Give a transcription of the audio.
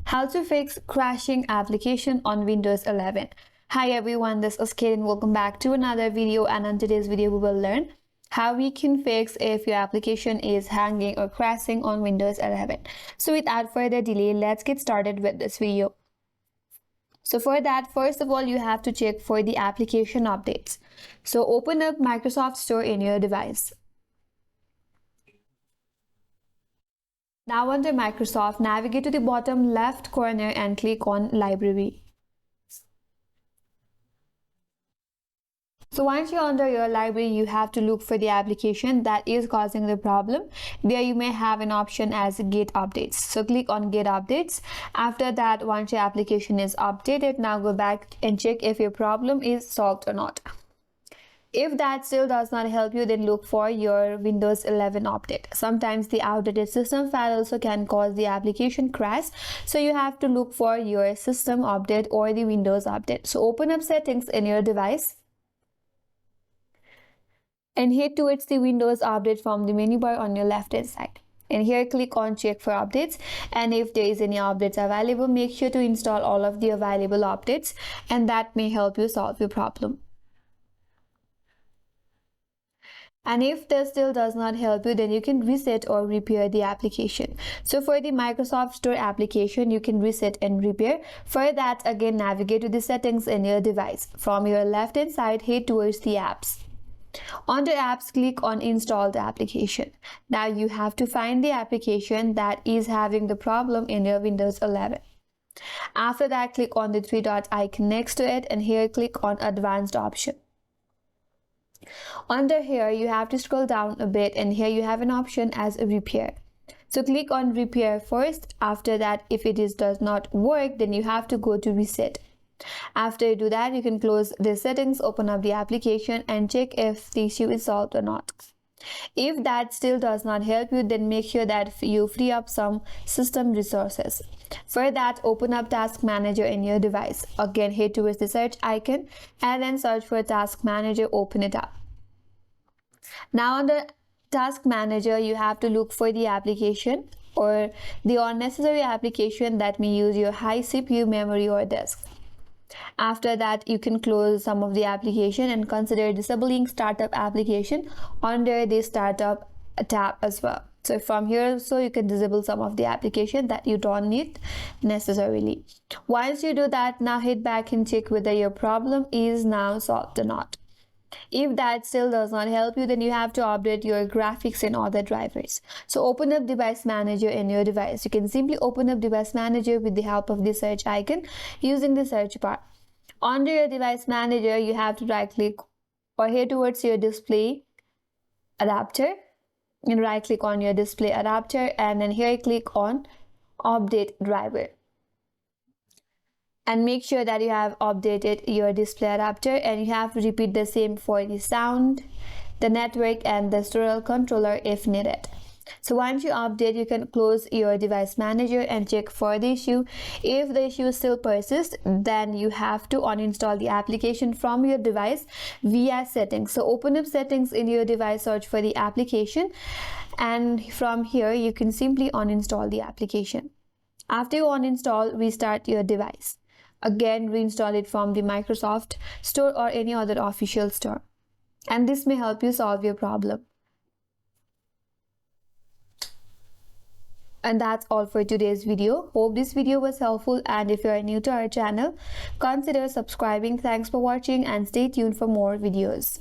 How to fix crashing application on Windows 11. Hi everyone, this is Kate and welcome back to another video, and on today's video we will learn how we can fix if your application is hanging or crashing on Windows 11. So without further delay, let's get started with this video. So for that, first of all, you have to check for the application updates. So open up Microsoft Store in your device. Now under Microsoft, navigate to the bottom left corner and click on Library. So once you're under your library, you have to look for the application that is causing the problem. There you may have an option as Get Updates. So click on Get Updates. After that, once your application is updated, now go back and check if your problem is solved or not. If that still does not help you, then look for your Windows 11 update. Sometimes the outdated system file also can cause the application crash. So you have to look for your system update or the Windows update. So open up settings in your device and head towards the Windows update from the menu bar on your left hand side. And here click on check for updates, and if there is any updates available, make sure to install all of the available updates, and that may help you solve your problem. And if this still does not help you, then you can reset or repair the application. So for the Microsoft Store application, you can reset and repair. For that, again, navigate to the settings in your device. From your left hand side, head towards the apps. Under apps, click on install the application. Now you have to find the application that is having the problem in your Windows 11. After that, click on the three dot icon next to it, and here click on advanced option. Under here, you have to scroll down a bit, and here you have an option as a repair. So click on repair first. After that, if it does not work, then you have to go to reset. After you do that, you can close the settings, open up the application, and check if the issue is solved or not. If that still does not help you, then make sure that you free up some system resources. For that, open up Task Manager in your device. Again, head towards the search icon and then search for Task Manager, open it up. Now on the Task Manager, you have to look for the application or the unnecessary application that may use your high CPU memory or disk. After that, you can close some of the application and consider disabling startup application under the startup tab as well. So from here also you can disable some of the application that you don't need necessarily. Once you do that, now head back and check whether your problem is now solved or not. If that still does not help you, then you have to update your graphics and other drivers. So open up Device Manager in your device. You can simply open up Device Manager with the help of the search icon using the search bar. Under your Device Manager, you have to right click or head towards your display adapter and right click on your display adapter, and then here click on update driver. And make sure that you have updated your display adapter, and you have to repeat the same for the sound, the network, and the serial controller if needed. So once you update, you can close your Device Manager and check for the issue. If the issue still persists, then you have to uninstall the application from your device via settings. So open up settings in your device, search for the application, and from here you can simply uninstall the application. After you uninstall, restart your device. Again, reinstall it from the Microsoft Store or any other official store, and this may help you solve your problem. And that's all for today's video. Hope this video was helpful, and if you are new to our channel, consider subscribing. Thanks for watching and stay tuned for more videos.